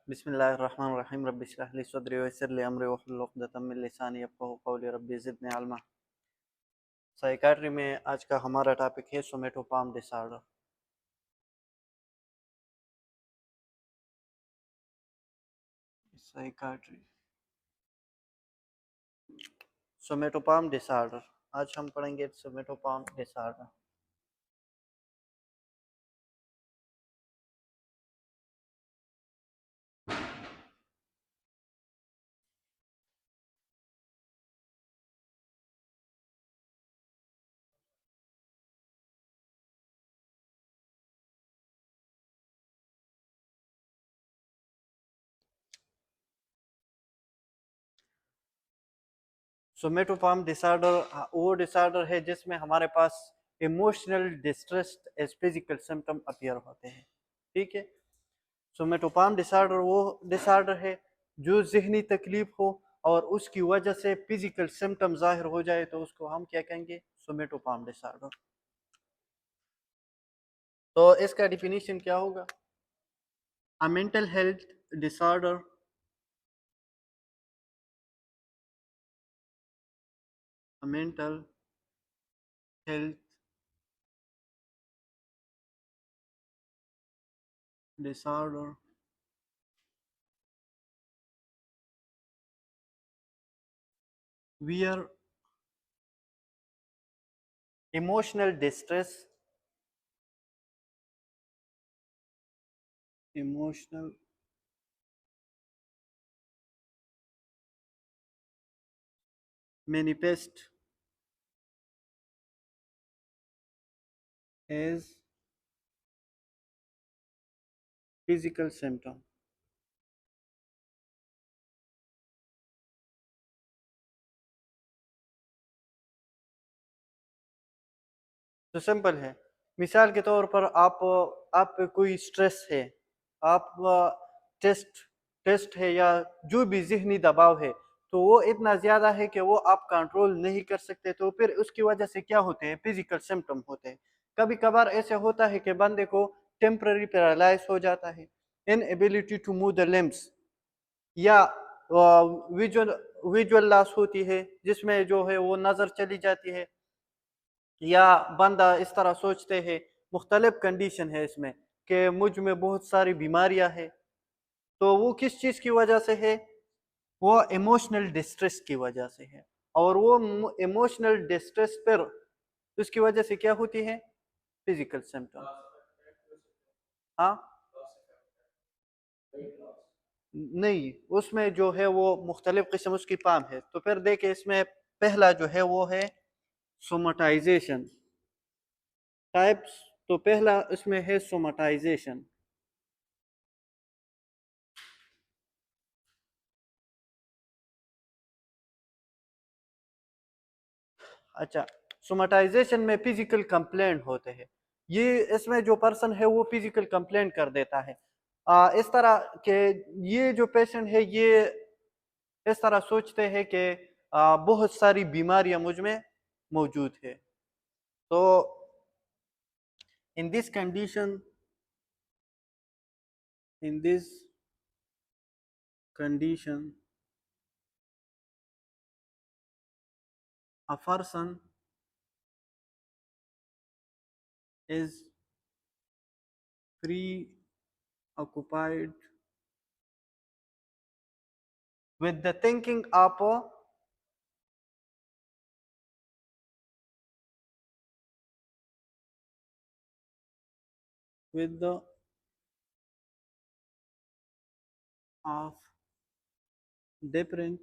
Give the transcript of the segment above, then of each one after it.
बिस्मिल्लाहिर्रहमानिर्रहीम रब्बि इश्रह ली सदरी वयस्सिर ली अमरी वहलुल उक़दतम मिन लिसानी यफ़क़हू क़ौली रब्बि ज़िदनी इल्मा। साइकाट्री में आज का हमारा टॉपिक है somatoform disorder. Psychiatry somatoform disorder, आज हम पढ़ेंगे सोमेटोफॉर्म डिसऑर्डर। सोमेटोफॉर्म डिसऑर्डर वो डिसऑर्डर है जिसमें हमारे पास emotional distress as physical symptom appear होते हैं। ठीक है, सोमेटोफॉर्म डिसऑर्डर वो डिसऑर्डर है जो जहनी तकलीफ हो और उसकी वजह से फिजिकल सिम्टम जाहिर हो जाए तो उसको हम क्या कहेंगे, सोमेटोफॉर्म डिसऑर्डर। तो इसका डिफिनीशन क्या होगा? अ mental health disorder mental health disorder where emotional distress emotional manifest as physical symptom। तो सिंपल है, मिसाल के तौर पर आप पे कोई स्ट्रेस है, आप टेस्ट टेस्ट है या जो भी जहनी दबाव है तो वो इतना ज़्यादा है कि वो आप कंट्रोल नहीं कर सकते, तो फिर उसकी वजह से क्या होते हैं, फिजिकल सिम्टम होते हैं। कभी कभार ऐसे होता है कि बंदे को टेम्पररी पैरालाइज हो जाता है, inability to move the limbs, या विजुअल विजुअल लॉस होती है जिसमें जो है वो नज़र चली जाती है, या बंदा इस तरह सोचते हैं, मुख्तलिफ कंडीशन है इसमें कि मुझ में बहुत सारी बीमारियां हैं। तो वो किस चीज़ की वजह से है? वो इमोशनल डिस्ट्रेस की वजह से है। और वो इमोशनल डिस्ट्रेस पर उसकी वजह से क्या होती है, फिजिकल सिम्टम। हाँ, नहीं, उसमें जो है वो मुख्तलिफ किस्म उसकी पाम है। तो फिर देखे इसमें पहला जो है वो है सोमाटाइजेशन टाइप्स। तो पहला इसमें है सोमाटाइजेशन। अच्छा, सोमाटाइजेशन में फिजिकल कंप्लेंट होते हैं। ये इसमें जो पर्सन है वो फिजिकल कंप्लेंट कर देता है, इस तरह के ये जो पेशेंट है ये इस तरह सोचते हैं कि बहुत सारी बीमारियां मुझ में मौजूद है। तो इन this condition in this condition a person is preoccupied with the thinking of with the of different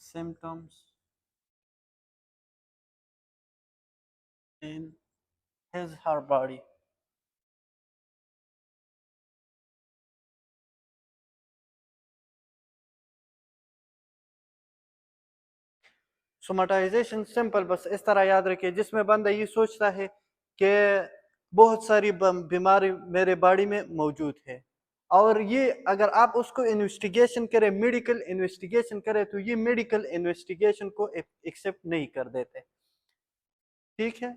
symptoms in his her body। Somatisation simple बस इस तरह याद रखिए, जिसमें बंदा ये सोचता है कि बहुत सारी बीमारी मेरे बॉडी में मौजूद है, और ये अगर आप उसको इन्वेस्टिगेशन करें, मेडिकल इन्वेस्टिगेशन करें, तो ये मेडिकल इन्वेस्टिगेशन को एक्सेप्ट नहीं कर देते। ठीक है,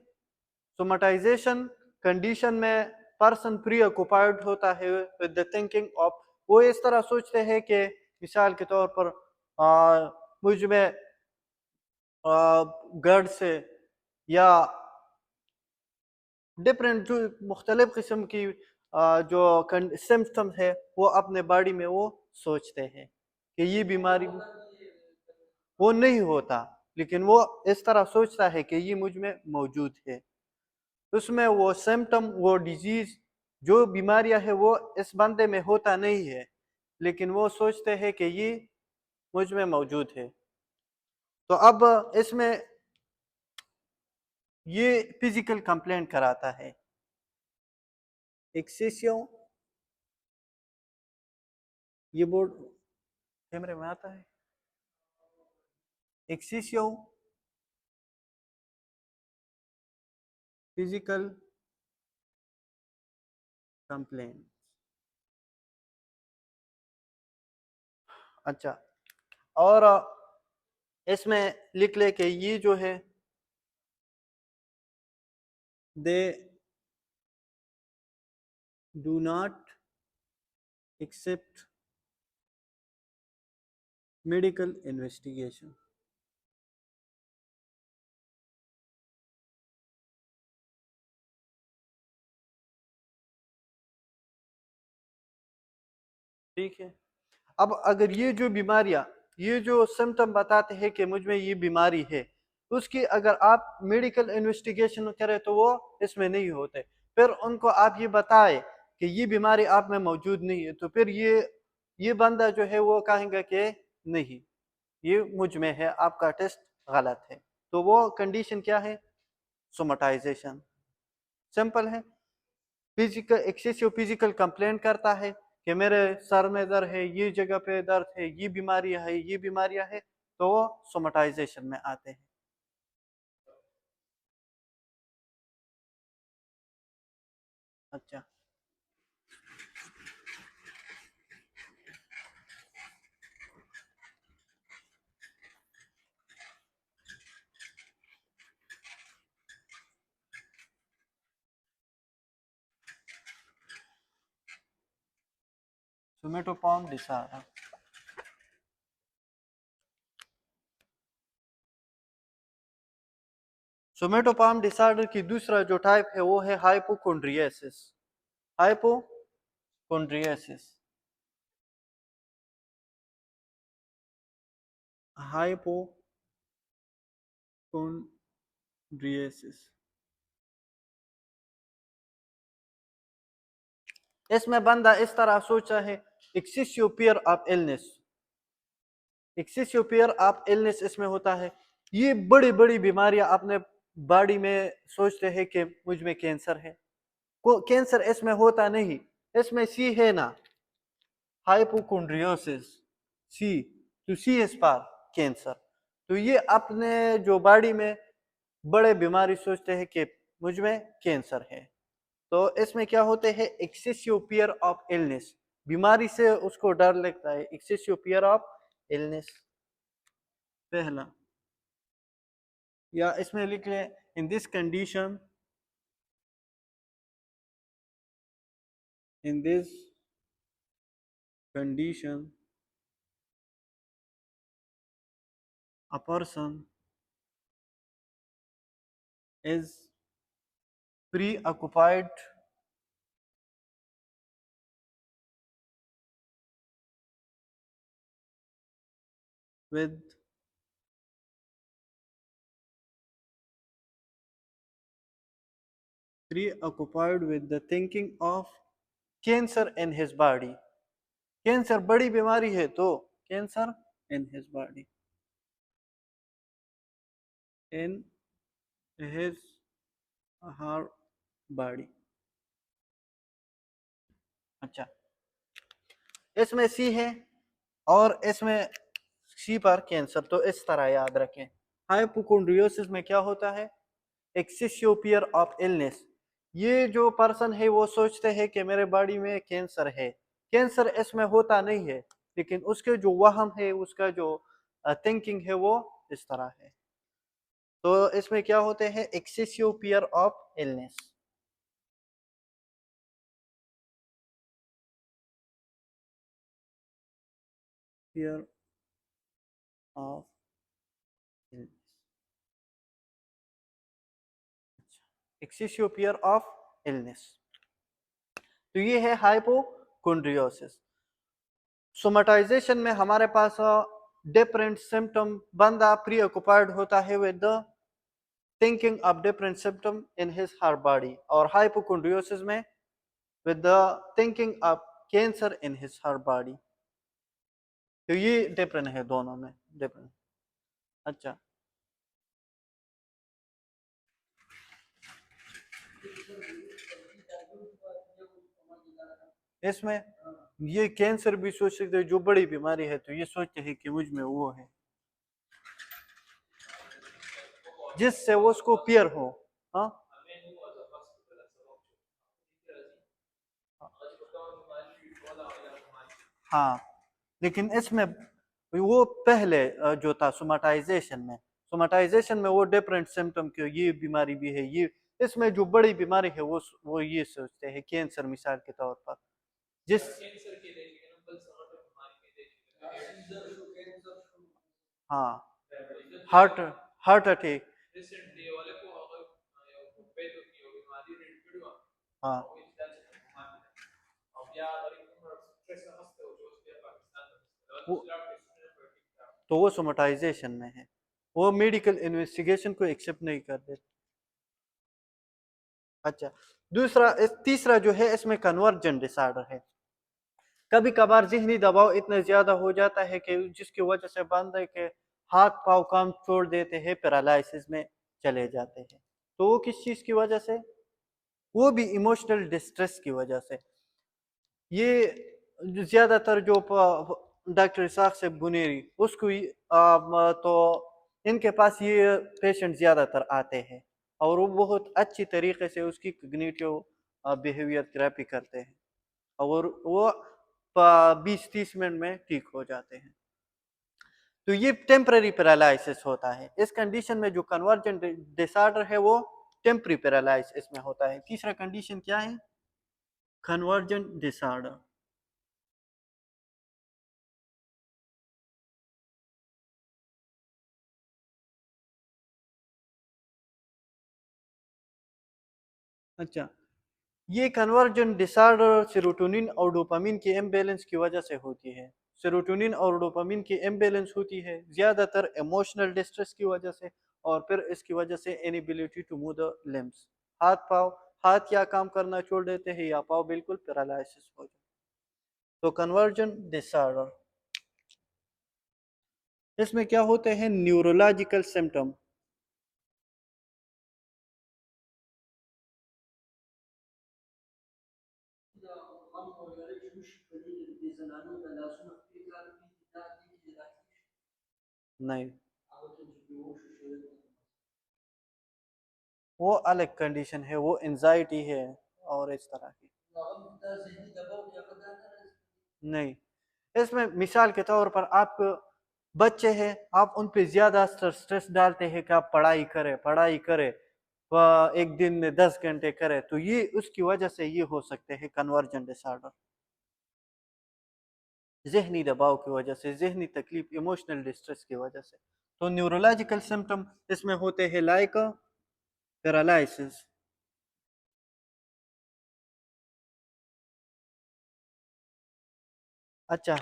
सोमाटाइजेशन कंडीशन में पर्सन प्री ऑक्युपाइड होता है विद द थिंकिंग ऑफ, वो इस तरह सोचते हैं कि मिसाल के तौर पर मुझ में गर्ड से या डिफरेंट जो मुख्तलिफ किस्म की जो सिम्टम है वो अपने बॉडी में वो सोचते हैं कि ये बीमारी वो नहीं होता, लेकिन वो इस तरह सोचता है कि ये मुझ में मौजूद है। उसमें वो सिम्टम, वो डिजीज, जो बीमारियां है वो इस बंदे में होता नहीं है, लेकिन वो सोचते हैं कि ये मुझ में मौजूद है। तो अब इसमें ये फिजिकल कंप्लेंट कराता है। एक्सेसिव, ये बोर्ड कैमरे में आता है। Excessive physical complaint. अच्छा, और इसमें लिख ले कि ये जो है they do not accept medical investigation. ठीक है। अब अगर ये जो बीमारियां, ये जो सिम्टम बताते हैं कि मुझ में ये बीमारी है, उसकी अगर आप मेडिकल इन्वेस्टिगेशन करें तो वो इसमें नहीं होते। फिर उनको आप ये बताए कि ये बीमारी आप में मौजूद नहीं है, तो फिर ये बंदा जो है वो कहेंगे कि नहीं, ये मुझ में है, आपका टेस्ट गलत है। तो वो कंडीशन क्या है? सोमेटाइजेशन। सिंपल है। फिजिकल एक्सेसिव फिजिकल कंप्लेंट करता है कि मेरे सर में दर्द है, ये जगह पे दर्द है, ये बीमारियां है, ये बीमारियां है, तो वो सोमेटाइजेशन में आते हैं। अच्छा, सोमेटोपॉर्म डिसऑर्डर। सोमेटोपॉर्म डिसऑर्डर की दूसरा जो टाइप है वो है हाइपोकोन्ड्रियासिस। हाइपोकोन्ड्रियासिस। हाइपोकोन्ड्रियासिस। इसमें बंदा इस तरह सोचा है, excessive fear of illness. Excessive fear of illness इसमें होता है, ये बड़ी बड़ी बीमारियां अपने बॉडी में सोचते हैं कि मुझ में कैंसर है। कैंसर इसमें होता नहीं, इसमें सी है ना, हाइपोकोन्ड्रियोसिस। सी, तो सी इज फॉर कैंसर। तो ये अपने जो बॉडी में बड़े बीमारी सोचते हैं कि मुझ में कैंसर है। तो इसमें क्या होते हैं? एक्सेसिव फियर ऑफ इलनेस, बीमारी से उसको डर लगता है। एक्सेसिव फियर ऑफ इलनेस पहला, या इसमें लिख लें इन this condition, in this condition a person is preoccupied with the thinking of cancer in his body। Cancer बड़ी बीमारी है, तो cancer in his body, in his her body। अच्छा, इसमें सी है और इसमें सी पर कैंसर, तो इस तरह याद रखें। हाइपोकोन्ड्रियोसिस में क्या होता है? Excessive fear of illness. ये जो पर्सन है वो सोचते हैं कि मेरे बॉडी में कैंसर है। कैंसर इसमें होता नहीं है, लेकिन उसके जो वहम है, उसका जो थिंकिंग है वो इस तरह है। तो इसमें क्या होते हैं? Excessive fear of illness. fear of illness, excessive fear of illness। तो ये है हाइपोकोंड्रियोसिस। सोमेटाइजेशन में हमारे पास डिफरेंट सिम्टम, बंदा प्री ऑक्युपाइड होता है with the thinking of different symptom in his her body, और हाइपोकोंड्रियोसिस में with the thinking of cancer in his her body. तो ये डिफरेंट है दोनों में, डिफरेंट। अच्छा, इसमें ये कैंसर भी सोच सकते हैं, जो बड़ी बीमारी है तो ये सोचते हैं कि मुझ में वो है, जिससे वो उसको पियर हो। हाँ, हाँ, लेकिन इसमें वो पहले जो था सोमाटाइजेशन में वो डिफरेंट सिम्टम के, ये बीमारी भी है ये, इसमें जो बड़ी बीमारी है वो ये सोचते हैं कैंसर मिसाल के तौर पर, जिस हाँ, हार्ट हार्ट अटैक, हाँ, वो तो वो सोमेटाइजेशन में है, वो मेडिकल इन्वेस्टिगेशन को एक्सेप्ट नहीं कर देते। अच्छा, तीसरा जो है इसमें कन्वर्जन डिसऑर्डर है। कभी कभार जिहनी दबाव इतना ज्यादा हो जाता है कि जिसकी वजह से बंदे के हाथ पाँव काम छोड़ देते हैं, पैरालिसिस में चले जाते हैं। तो वो किस चीज की वजह से? वो भी इमोशनल डिस्ट्रेस की वजह से। ये ज्यादातर जो डॉक्टर इसाक से बुनेरी उसको तो इनके पास ये पेशेंट ज्यादातर आते हैं, और वो बहुत अच्छी तरीके से उसकी कॉग्निटिव बिहेवियर थेरेपी करते हैं, और वो 20-30 मिनट में ठीक हो जाते हैं। तो ये टेम्पररी पैरालिसिस होता है। इस कंडीशन में जो कन्वर्जेंट डिसऑर्डर है वो टेम्पररी पैरालिसिस में होता है। तीसरा कंडीशन क्या है? Convergent disorder. अच्छा, ये कन्वर्जेंट डिसऑर्डर सेरोटोनिन और डोपामिन के इम्बैलेंस की वजह से होती है। सेरोटोनिन और डोपामिन की इम्बैलेंस होती है ज्यादातर इमोशनल डिस्ट्रेस की वजह से, और फिर इसकी वजह से inability to move the limbs, हाथ या काम करना छोड़ देते हैं या पाँव बिल्कुल पैरालिसिस हो जाए। तो कन्वर्जेंट डिसऑर्डर, इसमें क्या होते हैं? Neurological symptom. नहीं, वो अलग कंडीशन है, वो एंजाइटी है और इस तरह की। नहीं, इसमें मिसाल के तौर पर आप बच्चे हैं, आप उन पे ज्यादा स्ट्रेस डालते हैं कि आप पढ़ाई करें, एक दिन में 10 घंटे करें, तो ये उसकी वजह से ये हो सकते हैं कन्वर्जन डिसऑर्डर। जहनी दबाव की वजह से, जहनी तकलीफ, इमोशनल डिस्ट्रेस की वजह से। तो न्यूरोलॉजिकल सिम्टम इसमें होते हैं लाइक पैरालिसिस। अच्छा,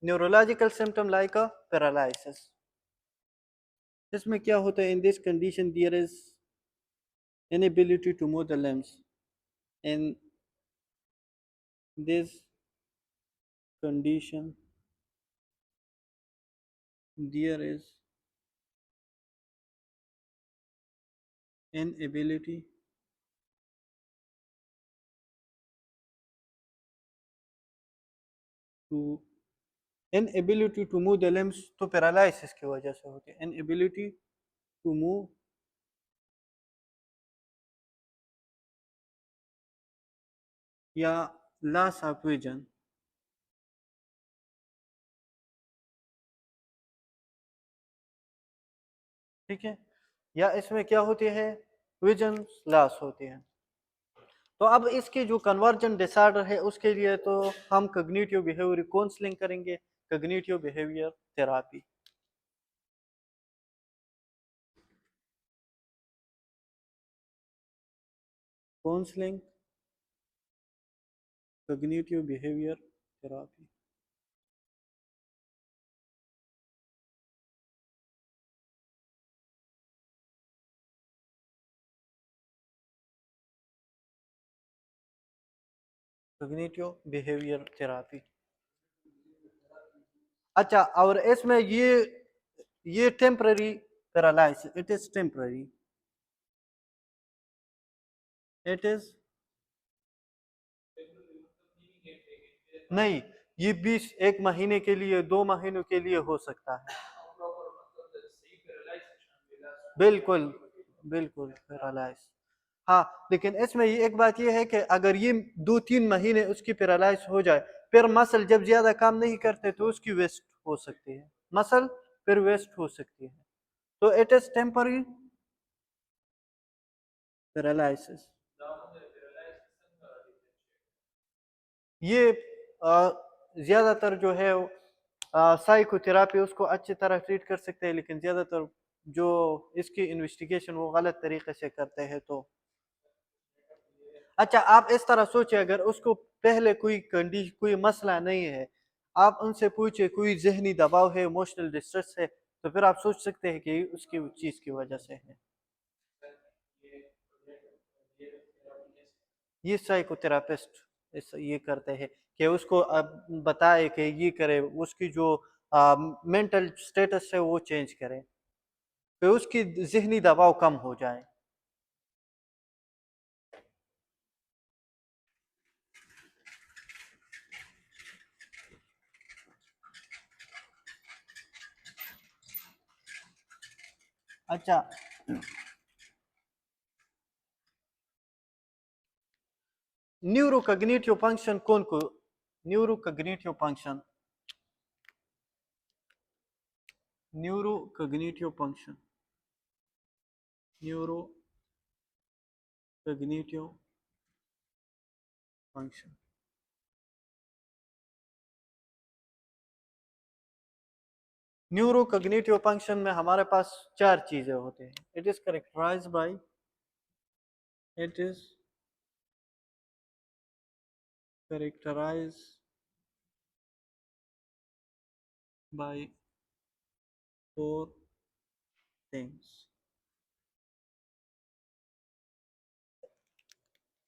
न्यूरोलॉजिकल सिम्टम लाइक पैरालिसिस, इसमें क्या होता है? In this condition there is inability to move the limbs। In this condition there is inability to inability to move the limbs, तो पैरालिसिस की वजह से होती है inability to move या loss of vision। ठीक है, या इसमें क्या होती है? विजन लॉस होती है। तो अब इसके जो कन्वर्जन डिसऑर्डर है उसके लिए तो हम कॉग्निटिव बिहेवियर काउंसलिंग करेंगे, cognitive behaviour therapy. Counselling, cognitive behaviour therapy. Cognitive behaviour therapy. अच्छा, और इसमें ये temporary paralysis, it is temporary, it is नहीं, ये 21 महीने के लिए, 2 महीनों के लिए हो सकता है। बिल्कुल, बिल्कुल पैरालाइज। हाँ, लेकिन इसमें ये एक बात ये है कि अगर ये 2-3 महीने उसकी पैरालाइज हो जाए, फिर मसल जब ज्यादा काम नहीं करते तो उसकी वेस्ट हो सकती है, मसल फिर वेस्ट हो सकती है। तो इट इज टेम्पररी पैरालिसिस। ये ज्यादातर जो है साइकोथेरापी उसको अच्छी तरह ट्रीट कर सकते हैं, लेकिन ज्यादातर जो इसकी इन्वेस्टिगेशन वो गलत तरीके से करते हैं। तो अच्छा, आप इस तरह सोचिए, अगर उसको पहले कोई मसला नहीं है, आप उनसे पूछे कोई जहनी दबाव है, इमोशनल डिस्ट्रेस है, तो फिर आप सोच सकते हैं कि उसकी चीज की वजह से है। ये साइकोथेरापिस्ट ये करते हैं कि उसको अब बताए कि ये करे, उसकी जो मेंटल स्टेटस है वो चेंज करे, कि उसकी जहनी दबाव कम हो जाए। अच्छा, न्यूरोकॉग्निटिव फंक्शन कौन को, neurocognitive function, neurocognitive function, neurocognitive function. Neurocognitive function में हमारे पास 4 चीजें होते हैं। It is characterised by, it is characterised by 4 things.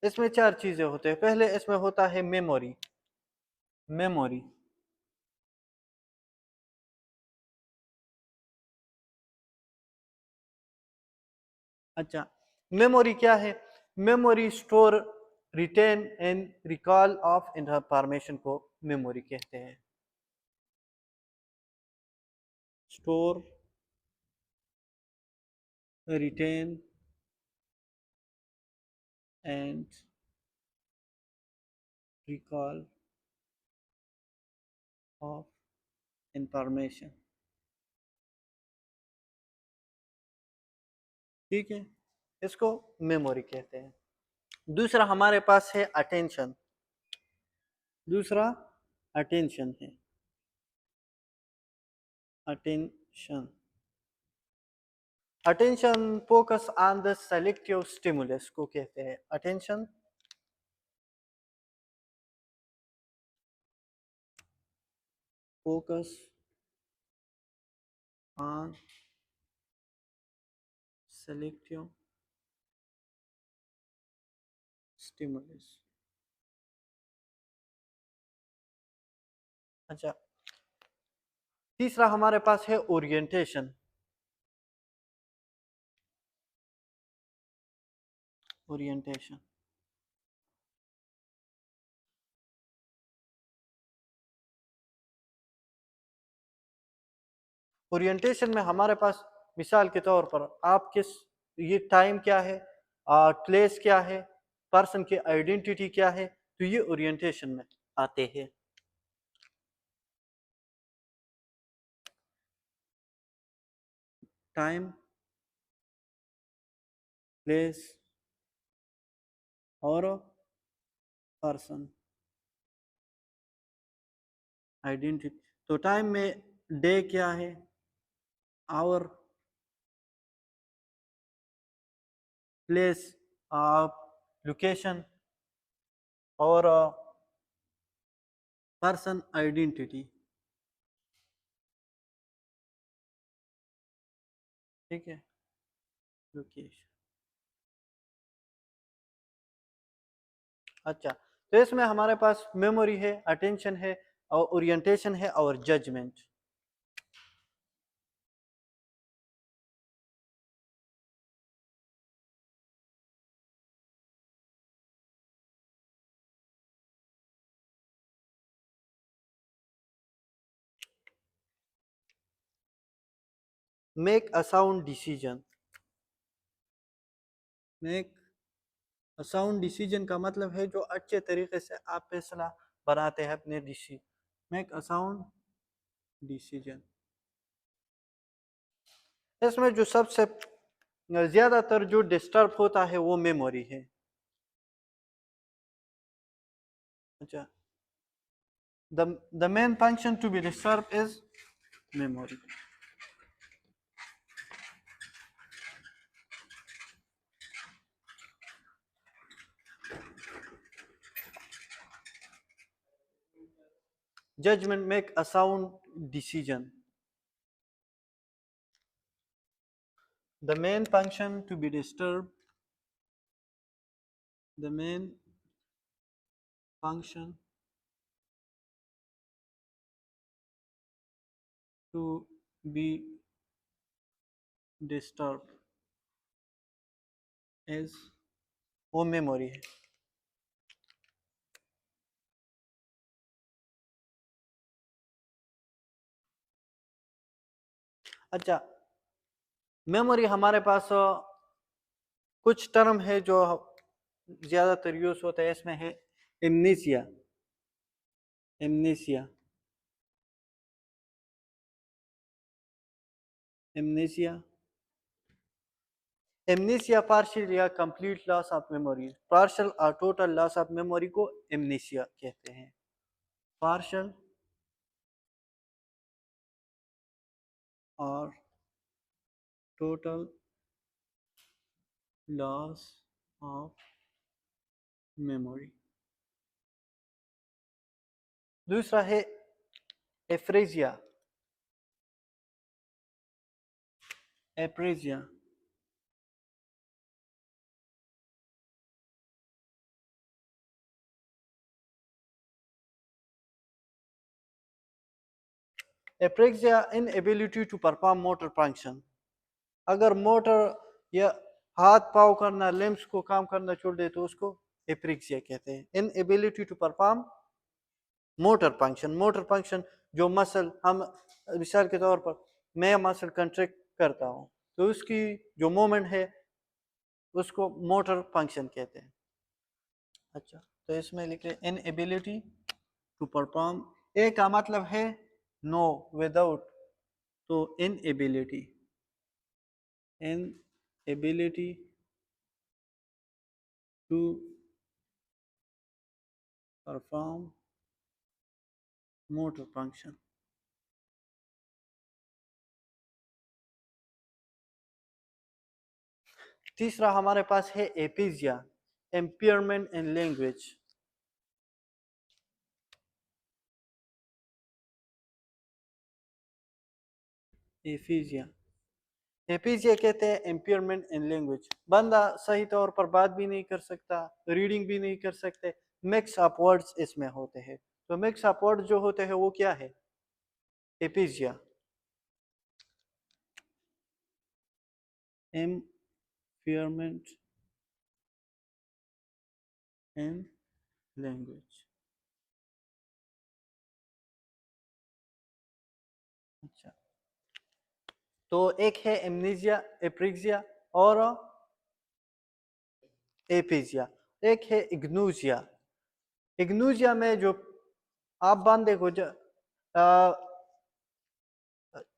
इसमें 4 चीजें होते हैं। पहले इसमें होता है मेमोरी, मेमोरी। अच्छा, मेमोरी क्या है? Memory store, retain and recall of information को मेमोरी कहते हैं। Store, retain and recall of information. ठीक है, इसको मेमोरी कहते हैं। दूसरा हमारे पास है अटेंशन, दूसरा अटेंशन है, attention. Attention focus on the selective stimulus को कहते हैं। Attention focus on selective stimulus. अच्छा, तीसरा हमारे पास है ओरिएंटेशन, ओरिएंटेशन। ओरिएंटेशन में हमारे पास मिसाल के तौर पर आप किस, ये टाइम क्या है, प्लेस क्या है, पर्सन की आइडेंटिटी क्या है, तो ये ओरिएंटेशन में आते हैं। टाइम, प्लेस और पर्सन आइडेंटिटी। तो टाइम में डे क्या है, आवर, प्लेस, लोकेशन, और पर्सन आइडेंटिटी। ठीक है, लोकेशन। अच्छा, तो इसमें हमारे पास मेमोरी है, अटेंशन है, और ओरिएंटेशन है, और judgement. Make a sound decision. Make a sound decision का मतलब है जो अच्छे तरीके से आप फैसला बनाते हैं अपने decision. Make a sound decision. इसमें जो सबसे ज्यादातर जो डिस्टर्ब होता है वो मेमोरी है। अच्छा, the main function to be disturbed is memory. Judgment, make a sound decision. The main function to be disturbed, the main function to be disturbed is वो मेमोरी है। अच्छा, मेमोरी हमारे पास कुछ टर्म है जो ज्यादातर यूज होता है। इसमें है amnesia. Amnesia, amnesia, amnesia partial या complete loss of memory. Partial और टोटल लॉस ऑफ मेमोरी को एमनीसिया कहते हैं। पार्शियल और टोटल लॉस ऑफ मेमोरी। दूसरा है apraxia. Apraxia, apraxia inability to perform motor function. अगर मोटर या हाथ पाव करना, लिम्स को काम करना छोड़ दे तो उसको एप्रेक्सिया कहते हैं। Inability to perform motor function. Motor function जो मसल, हम मिसाल के तौर पर मैं मसल कंट्रैक्ट करता हूँ तो उसकी जो मूवमेंट है उसको मोटर फंक्शन कहते हैं। अच्छा, तो इसमें लिखे इनएबिलिटी टू परफॉर्म। ए का मतलब है नो, विदाउट, तो inability, inability to perform motor function. तीसरा हमारे पास है एपिजिया, एम्पियरमेंट इन लैंग्वेज। एफिजिया, एपिजिया कहते हैं एम्पियरमेंट इन लैंग्वेज। बंदा सही तौर पर बात भी नहीं कर सकता, रीडिंग भी नहीं कर सकते, मिक्स अप वर्ड्स इसमें होते हैं। तो मिक्स अप वर्ड जो होते हैं वो क्या है, एपिजिया। एम्पियरमेंट इन लैंग्वेज। अच्छा, तो एक है एमनीजिया, एप्रिक्सिया और एपिजिया। एक है इग्नूजिया। इग्नूजिया में जो आप बंदे को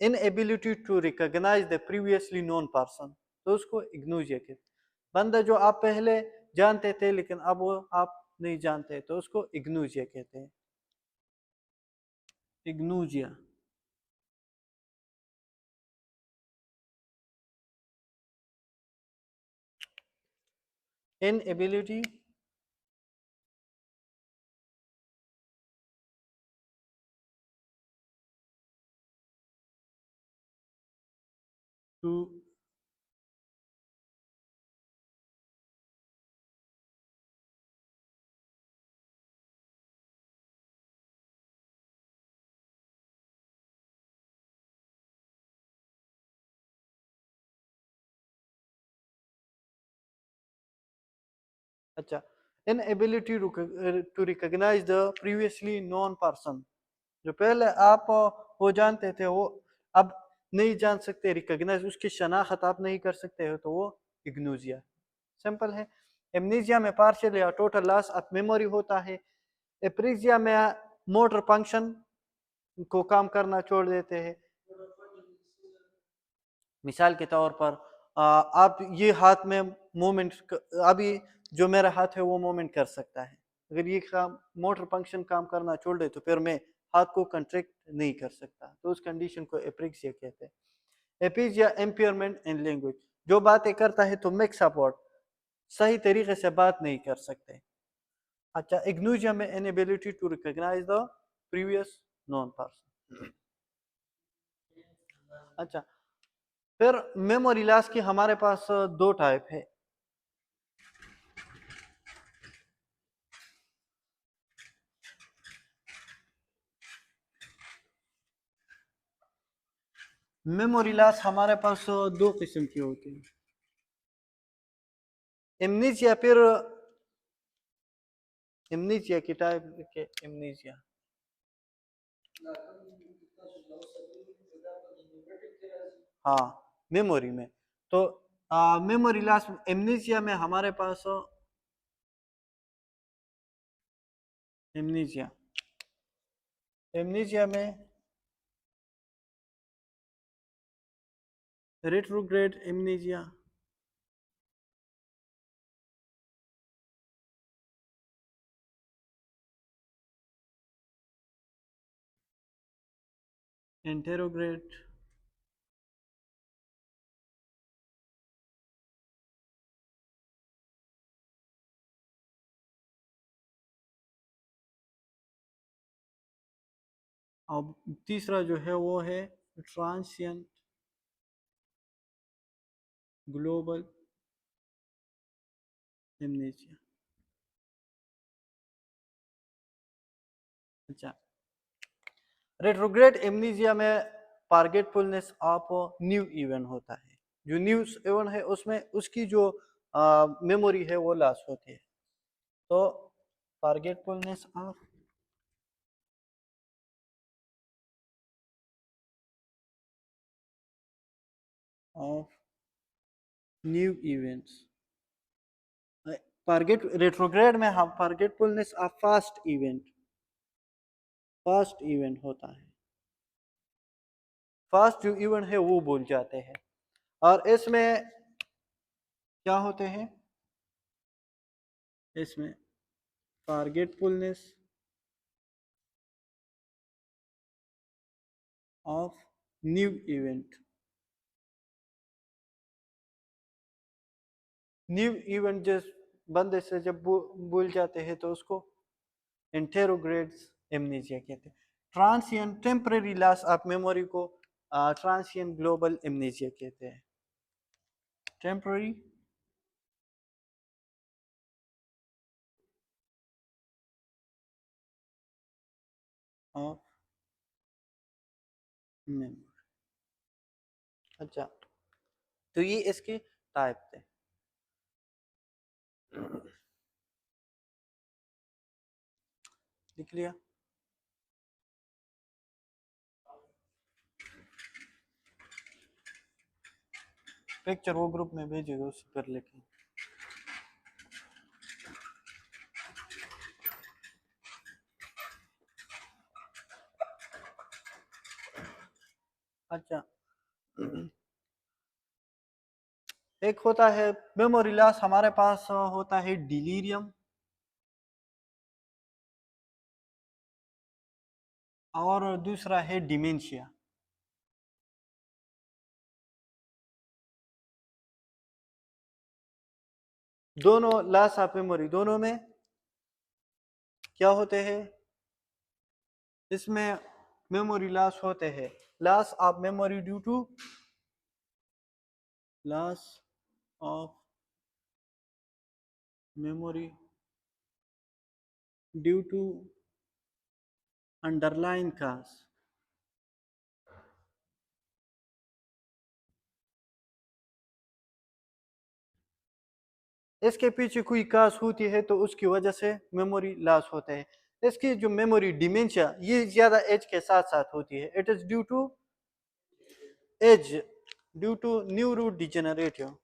inability to recognise the previously known person, तो उसको इग्नोजिया कहते हैं। बंदा जो आप पहले जानते थे लेकिन अब वो आप नहीं जानते तो उसको इग्नूजिया कहते हैं। इग्नूजिया। इनएबिलिटी टू अच्छा, inability to recognise the previously known person. जो पहले आप वो जानते थे वो अब नहीं जान सकते, रिकॉग्नाइज उसकी शनाख्त आप नहीं कर सकते हो, तो वो इग्नोजिया। सिंपल है। एमनीजिया में पार्शियल या टोटल लॉस ऑफ मेमोरी होता है। एप्रीजिया में मोटर फंक्शन को काम करना छोड़ देते हैं। मिसाल के तौर पर आप ये हाथ में मूवमेंट, अभी जो मेरा हाथ है वो मूवमेंट कर सकता है, अगर ये काम मोटर फंक्शन काम करना छोड़ दे तो फिर मैं हाथ को कंट्रैक्ट नहीं कर सकता, तो उस कंडीशन को एप्रिक्सिया कहते हैं। एपिजिया एम्पियरमेंट इन लैंग्वेज, जो बातें करता है तो मिक्स अप वर्ड, सही तरीके से बात नहीं कर सकते। अच्छा, इग्नोजिया में inability to recognise the previous known person. अच्छा, फिर मेमोरी लॉस की हमारे पास दो टाइप है। मेमोरी लॉस हमारे पास दो किस्म की होती है। एमनीजिया, फिर एमनीजिया की टाइप के एमनीजिया। हाँ, मेमोरी में तो मेमोरी लॉस एमनीजिया में हमारे पास एमनीजिया एमनीजिया में रेट्रोग्रेड एमनीजिया, एंटेरोग्रेड, और तीसरा जो है वो है ट्रांसिएंट ग्लोबल एमनीजिया। अच्छा, रेट्रोग्रेड एमनीजिया में फॉरगेटफुलनेस ऑफ न्यू इवेंट होता है। जो न्यू इवेंट है उसमें उसकी जो मेमोरी है वो लॉस होती है। तो forgetfulness of new events. Forget retrograde में हम फॉरगेटफुलनेस ऑफ फास्ट इवेंट होता है। फास्ट जो इवेंट है वो भूल जाते हैं। और इसमें क्या होते हैं, इसमें forgetfulness of new event. New event जिस बंदे से जब भूल जाते हैं तो उसको इंटेरोग्रेड्स एमनीजिया कहते हैं। Transient temporary loss of memory को ट्रांसिएंट ग्लोबल एमनीजिया कहते हैं। Temporary of memory. अच्छा, तो ये इसके टाइप थे। लिख लिया। पिक्चर वो ग्रुप में भेजेगा उस पर लिखें। अच्छा, एक होता है मेमोरी लॉस, हमारे पास होता है डिलीरियम। और दूसरा है डिमेंशिया। दोनों लॉस ऑफ मेमोरी, दोनों में क्या होते हैं? इसमें मेमोरी लॉस होते हैं। Loss of memory due to loss of memory due to underline cause. इसके पीछे कोई काज होती है तो उसकी वजह से मेमोरी लॉस होता है। इसकी जो मेमोरी डिमेंशिया ये ज्यादा एज के साथ साथ होती है। It is due to age, due to neurodegenerative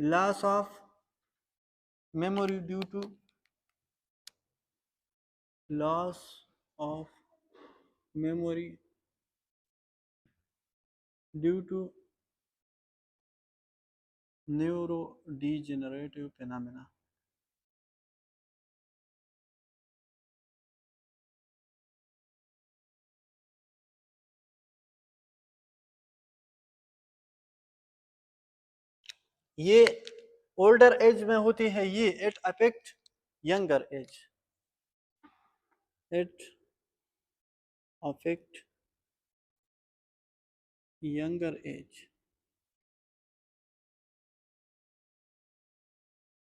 loss of memory due to loss of memory due to neurodegenerative phenomena। ये ओल्डर एज में होती है। ये it affect younger age, it affect younger age,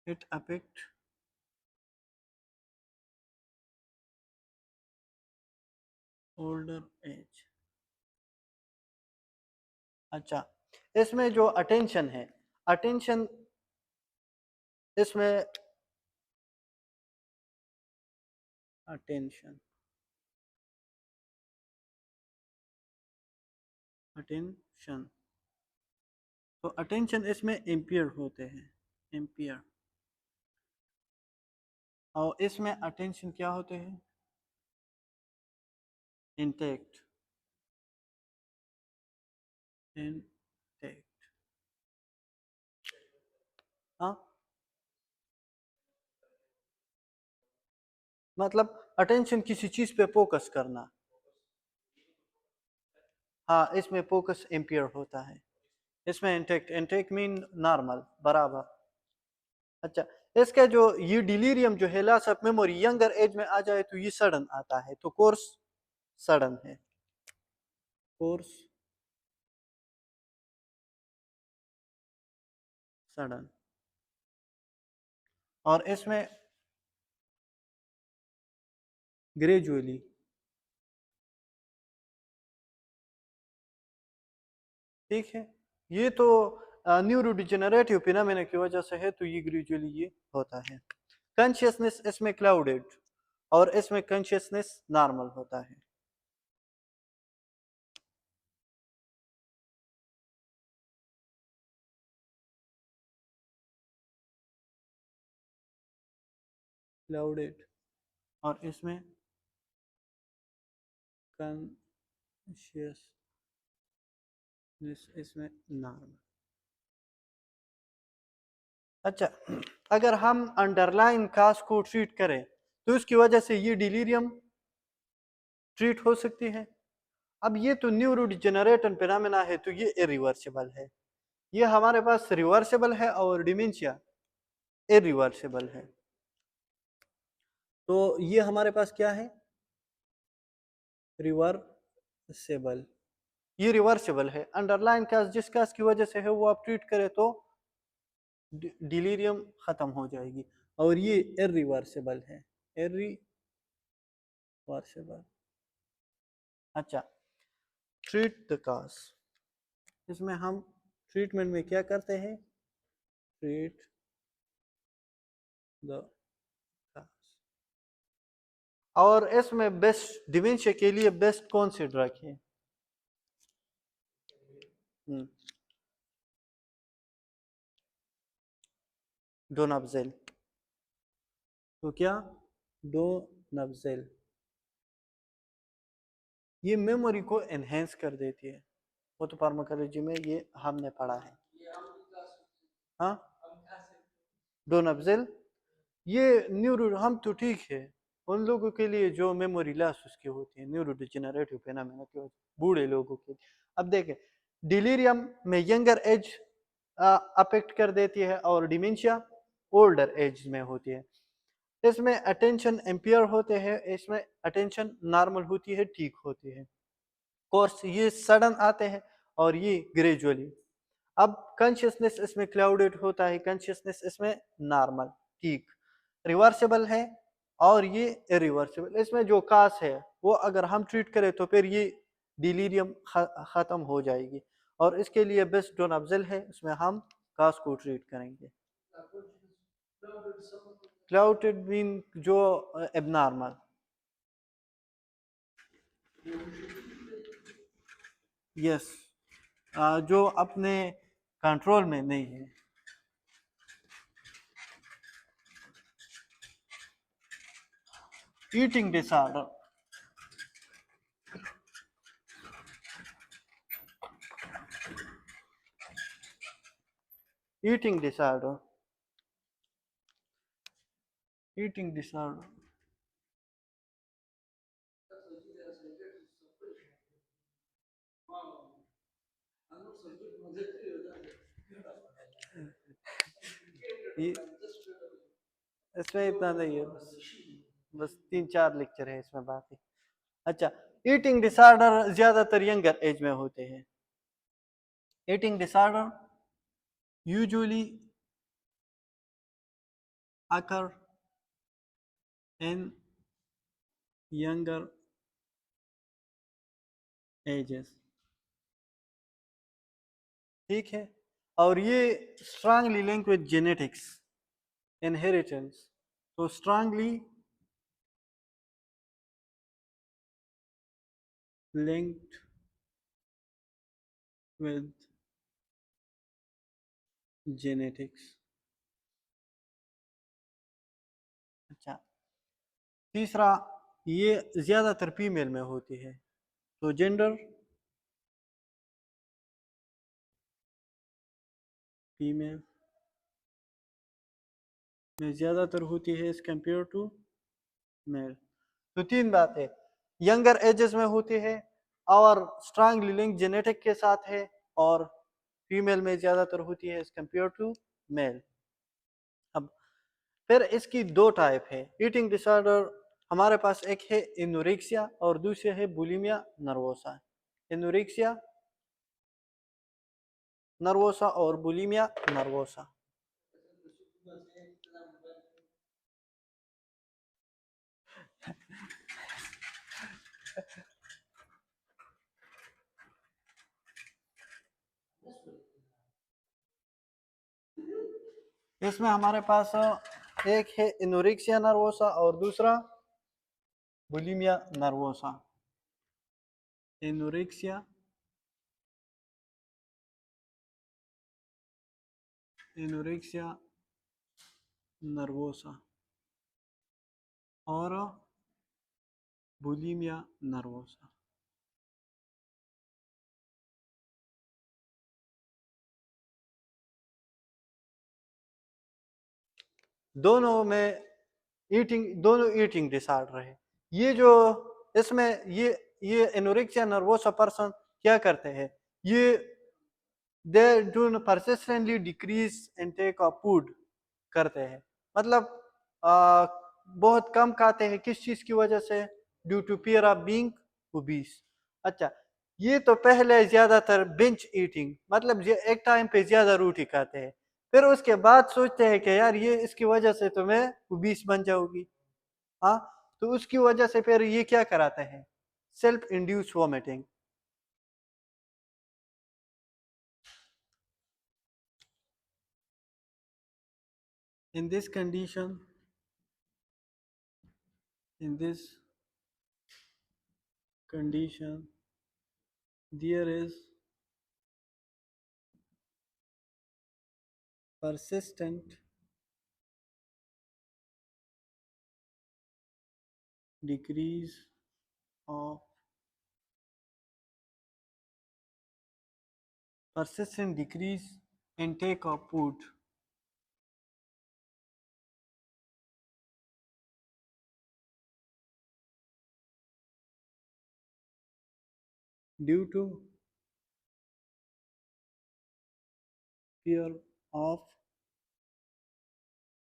it affect older age. अच्छा, इसमें जो attention है, attention इसमें अटेंशन अटेंशन तो अटेंशन इसमें इम्पेयर होते हैं, इम्पेयर। और इसमें अटेंशन क्या होते हैं? Intact, intact. हाँ, मतलब अटेंशन किसी चीज पे फोकस करना। हाँ, इसमें फोकस इम्पेयर होता है। इसमें इंटैक्ट, इंटैक्ट मीन नॉर्मल, बराबर। अच्छा, इसका जो ये डिलीरियम जो है loss of memory younger age में आ जाए तो ये सडन आता है, तो कोर्स सडन है, कोर्स सडन। और इसमें ग्रेजुअली, ठीक है। ये तो न्यूरो डिजेनरेटिव फिनोमेना की वजह से है, तो ये ग्रेजुअली ये होता है। कॉन्शियसनेस इसमें क्लाउडेड और इसमें कॉन्शियसनेस नॉर्मल होता है। क्लाउडेड और इसमें कॉन्शियसनेस, इसमें नॉर्मल। अच्छा, अगर हम अंडरलाइन काज को ट्रीट करें तो इसकी वजह से ये डिलीरियम ट्रीट हो सकती है। अब ये तो न्यूरो डिजेनरेटिव फिनोमेना है, तो ये इरिवर्सिबल है। ये हमारे पास रिवर्सिबल है और डिमेंशिया इरिवर्सिबल है। तो ये हमारे पास क्या है? रिवर्सिबल। ये रिवर्सिबल है। अंडरलाइन काज जिस काज की वजह से है वो आप ट्रीट करें तो डिलीरियम खत्म हो जाएगी। और ये इरिवर्सिबल है, इरिवर्सिबल। अच्छा, ट्रीट द काज, इसमें हम ट्रीटमेंट में क्या करते हैं? Treat the cause. और इसमें बेस्ट डिमेंशिया के लिए बेस्ट कौन सी ड्रग है? डोनाप्जिल। तो क्या? डोनाप्जिल ये मेमोरी को एनहेंस कर देती है। वो तो फार्माकोलॉजी में ये हमने पढ़ा है। हाँ, डोनाप्जिल ये न्यूरो, हम तो ठीक है, उन लोगों के लिए जो मेमोरी लॉस उसकी होती है, न्यूरो डिजेनरेटिव फेनोमेना की वजह, बूढ़े लोगों के लिए। अब देखें, डिलीरियम में यंगर एज अफेक्ट कर देती है और डिमेंशिया ओल्डर एज में होती है। इसमें अटेंशन एम्पियर होते हैं, इसमें अटेंशन नॉर्मल होती है, ठीक होती है। कोर्स ये सडन आते हैं और ये ग्रेजुअली। अब कॉन्शियसनेस इसमें क्लाउडेड होता है, कॉन्शियसनेस इसमें नॉर्मल, ठीक, रिवर्सिबल है और ये इरिवर्सिबल। इसमें जो कास है वो अगर हम ट्रीट करें तो फिर ये डिलीरियम ख़त्म हो जाएगी, और इसके लिए बेस्ट डोनाप्जिल है, उसमें हम कास को ट्रीट करेंगे। क्लाउडेड मीन जो एबनॉर्मल, यस, जो अपने कंट्रोल में नहीं है। Eating disorder, eating disorder, eating disorder, इसमें इतना नहीं है, बस बस 3-4 लेक्चर है इसमें बाकी। अच्छा, ईटिंग डिसऑर्डर ज्यादातर यंगर एज में होते हैं। Eating disorder usually occur in younger ages, ठीक है, और ये strongly link with genetics, inheritance, तो स्ट्रांगली linked with genetics। अच्छा, तीसरा, ये ज्यादातर फीमेल में होती है, तो जेंडर फीमेल में ज्यादातर होती है एज कंपेयर टू मेल। तो तीन बातें, यंगर एजेस में होती है और स्ट्रांगली लिंक जेनेटिक के साथ है, और फीमेल में ज्यादातर होती है एज कंपेयर टू मेल। अब फिर इसकी दो टाइप है ईटिंग डिसऑर्डर, हमारे पास एक है एनोरेक्सिया और दूसरे है बुलिमिया नर्वोसा। एनोरेक्सिया नर्वोसा और बुलिमिया नर्वोसा। इसमें हमारे पास एक है एनोरेक्सिया नर्वोसा और दूसरा bulimia nervosa. Anorexia anorexia nervosa और बुलिमिया नर्वोसा। दोनों ईटिंग डिसऑर्डर है। ये जो इसमें ये एनोरेक्सिया नर्वोसा पर्सन क्या करते हैं, ये they do persistently decrease intake of food करते हैं, मतलब बहुत कम खाते हैं, किस चीज की वजह से, due to fear of being obese. अच्छा, ये तो पहले ज्यादातर बिंज ईटिंग, मतलब ये एक टाइम पे ज्यादा रोटी खाते हैं, फिर उसके बाद सोचते हैं कि यार ये इसकी वजह से तो मैं ओबीस बन जाऊंगी। हाँ, तो उसकी वजह से फिर ये क्या कराते हैं, self induce vomiting. In this condition in this condition there is persistent decrease of persistent decrease intake of food due to fear of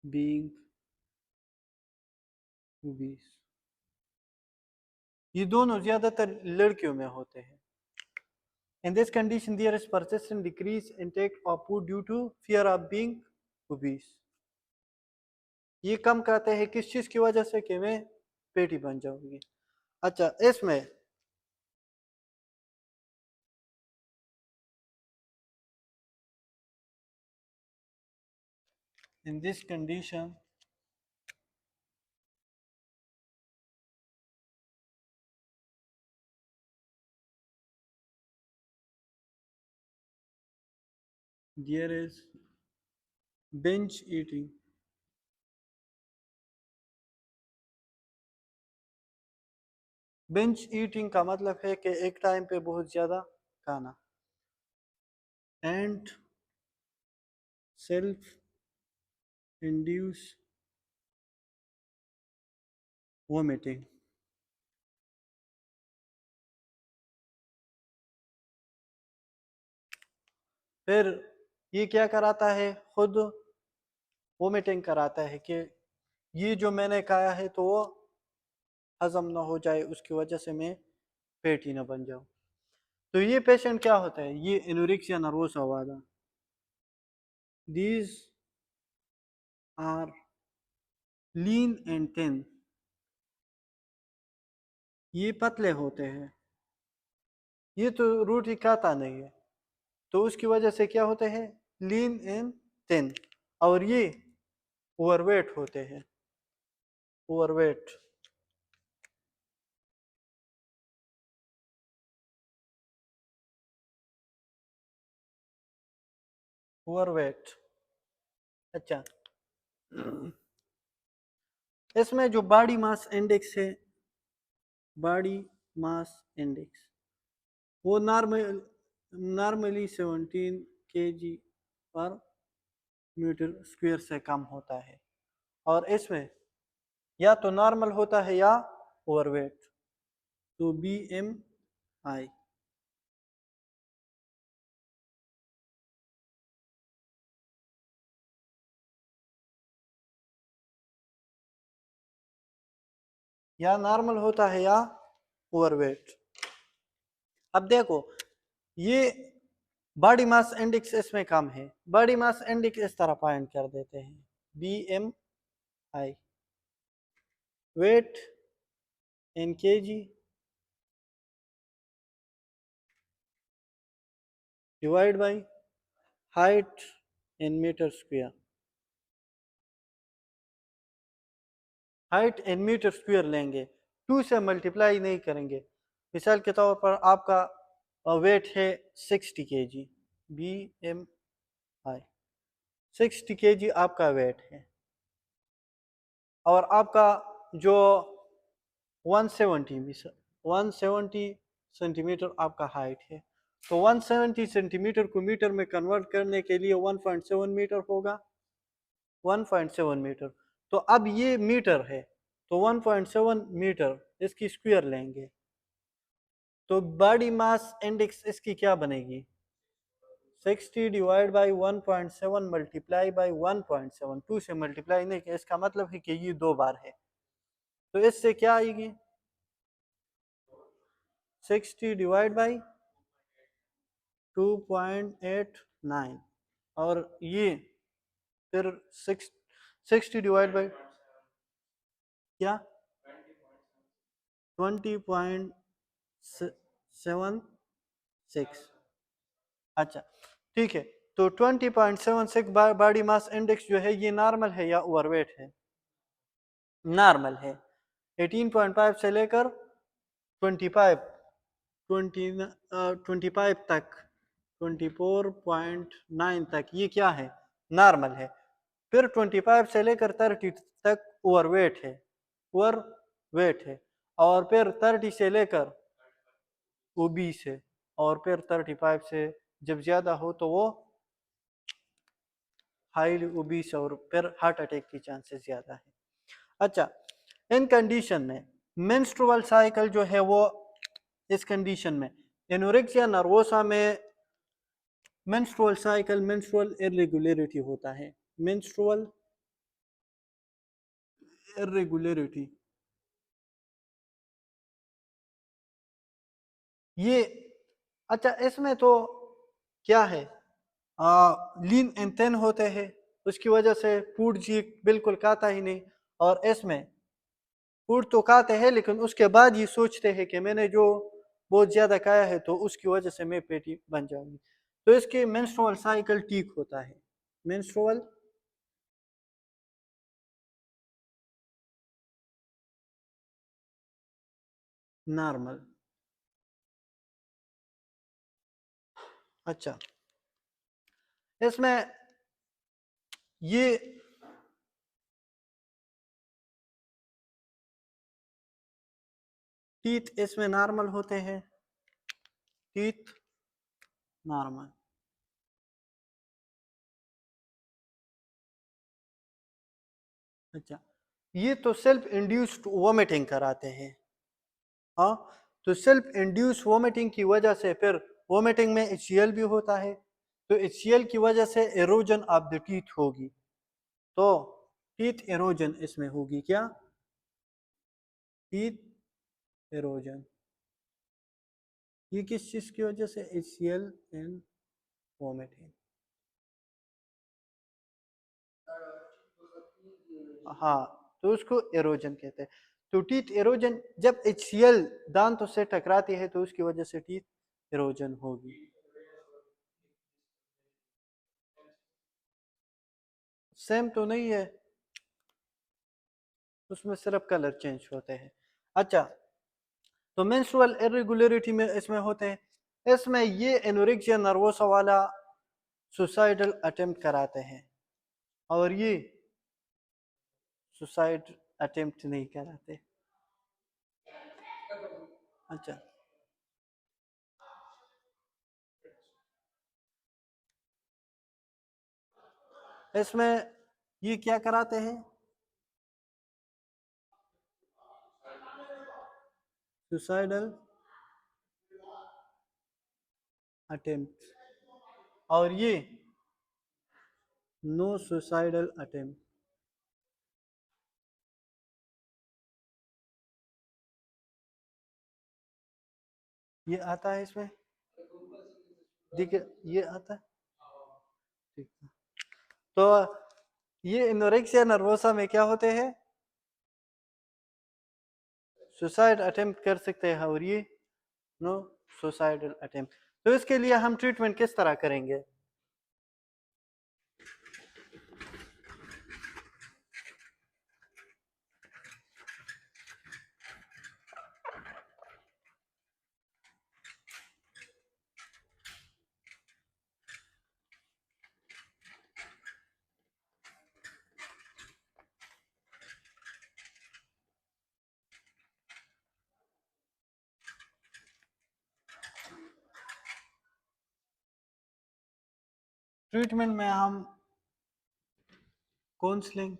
being obese। ये दोनों ज्यादातर लड़कियों में होते हैं। In this condition, there is persistent decrease intake of food due to fear of being obese। ये कम कहते हैं किस चीज की वजह से कि मैं पेटी बन जाऊंगी। अच्छा, इसमें in this condition there is binge eating। Binge eating का मतलब है कि एक टाइम पे बहुत ज्यादा खाना। And self induce vomiting. फिर ये क्या कराता है, खुद वोमिटिंग कराता है कि ये जो मैंने खाया है तो वो हजम ना हो जाए, उसकी वजह से मैं पेट ही ना बन जाऊं। तो ये पेशेंट क्या होता है, ये एनोरेक्सिया नर्वोसा वाला। These are lean and thin. ये पतले होते हैं, ये तो रोटी खाता नहीं है, तो उसकी वजह से क्या होते हैं, लीन एंड थिन। और ये ओवरवेट होते हैं, ओवरवेट। ओवरवेट। अच्छा, इसमें जो बॉडी मास इंडेक्स है, बॉडी मास इंडेक्स वो नॉर्मली 17 kg पर मीटर स्क्वायर से कम होता है। और इसमें या तो नॉर्मल होता है या ओवरवेट। तो BMI या नॉर्मल होता है या ओवरवेट। अब देखो, ये बॉडी मास इंडेक्स इसमें कम है, बॉडी मास इंडेक्स इस तरह पॉइंट कर देते हैं, BMI weight in kg divide by height in metre square. Height in metre square लेंगे, 2 से मल्टीप्लाई नहीं करेंगे। मिसाल के तौर पर आपका वेट है 60 kg, BMI 60 kg आपका वेट है, और आपका जो 170 सेंटीमीटर आपका हाइट है। तो 170 सेंटीमीटर को मीटर में कन्वर्ट करने के लिए 1.7 मीटर होगा, 1.7 मीटर। तो अब ये मीटर है, तो 1.7 मीटर इसकी स्क्वायर लेंगे, तो बॉडी मास इंडेक्स इसकी क्या बनेगी, 60 डिवाइड बाई 1.7 मल्टीप्लाई बाई 1.7, 2 से मल्टीप्लाई नहीं, इसका मतलब है कि ये 2 बार है। तो इससे क्या आएगी, 60 डिवाइड बाई 2.89, और ये फिर 60 डिवाइड बाई क्या 20.76। अच्छा, ठीक है। तो 20.76 बॉडी मास इंडेक्स जो है ये नॉर्मल है या ओवरवेट है, नॉर्मल है। 18.5 से लेकर 25 25 तक, 24.9 तक ये क्या है, नॉर्मल है। फिर 25 से लेकर 30 तक ओवरवेट है, ओवरवेट है। और फिर 30 से लेकर ओबीस है, और फिर 35 से जब ज्यादा हो तो वो हाईली ओबीस, और फिर हार्ट अटैक की चांसेस ज्यादा है। अच्छा, इन कंडीशन में मेंस्ट्रुअल साइकिल जो है वो, इस कंडीशन में एनोरेक्सिया नर्वोसा में मेंस्ट्रुअल साइकिल, मेंस्ट्रुअल इरेगुलरिटी होता है, मेंस्ट्रुअल इरेगुलरिटी। ये अच्छा, इसमें तो क्या है, लीन एंड थिन होते हैं, उसकी वजह से फूड जी बिल्कुल खाता ही नहीं। और इसमें फूड तो खाते हैं लेकिन उसके बाद ये सोचते हैं कि मैंने जो बहुत ज्यादा खाया है तो उसकी वजह से मैं पेटी बन जाऊंगी। तो इसके मेंस्ट्रुअल साइकिल ठीक होता है, मेंस्ट्रुअल नॉर्मल। अच्छा, इसमें ये टीथ इसमें नॉर्मल होते हैं, टीथ नॉर्मल। अच्छा, ये तो सेल्फ इंड्यूस्ड वोमिटिंग कराते हैं। हाँ, तो सेल्फ इंड्यूस वोमिटिंग की वजह से फिर वोमिटिंग में एचसीएल भी होता है, तो एचसीएल की वजह से एरोजन ऑफ द टीथ होगी। तो टीथ एरोजन इसमें होगी क्या, टीथ एरोजन। ये किस चीज की वजह से, एचसीएल एंड वोमिटिंग। हाँ, तो उसको एरोजन कहते हैं। तो टीथ एरोजन जब एचसीएल दांतों से टकराती है तो उसकी वजह से टीथ एरोजन होगी। सेम तो नहीं है, उसमें सिर्फ कलर चेंज होते हैं। अच्छा, तो मेंस्ट्रुअल इरेगुलरिटी में इसमें होते हैं, इसमें ये एनोरेक्सिया नर्वोसा वाला सुसाइडल अटेम्प्ट कराते हैं और ये सुसाइड अटेम्प्ट नहीं कराते। अच्छा, इसमें ये क्या कराते हैं, सुसाइडल अटेम्प्ट, और ये नो सुसाइडल अटेम्प्ट। ये आता है इसमें, देखिए ये आता है, ठीक है। तो ये एनोरेक्सिया नर्वोसा में क्या होते हैं, सुसाइड अटेम्प्ट कर सकते हैं और ये नो सुसाइडल अटेम्प्ट। तो इसके लिए हम ट्रीटमेंट किस तरह करेंगे। ट्रीटमेंट में हम counselling,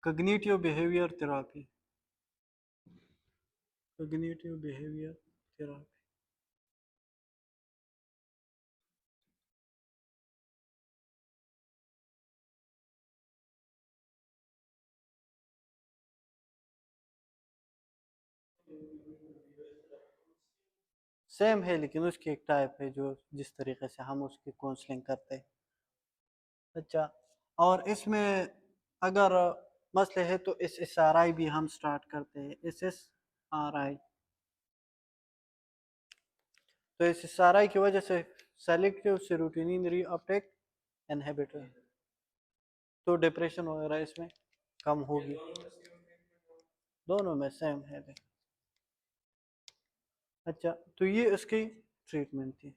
cognitive behaviour therapy, cognitive behaviour therapy. Same है लेकिन उसकी एक टाइप है जो जिस तरीके से हम उसकी काउंसलिंग करते हैं। अच्छा, और इसमें अगर मसले है तो SSRI भी हम स्टार्ट करते हैं, SSRI। तो SSRI की वजह से सेलेक्टिव सेरोटोनिन रीअपटेक इनहिबिटर, तो डिप्रेशन वगैरह इसमें कम होगी। दोनों में सेम है। अच्छा, तो ये इसकी ट्रीटमेंट थी।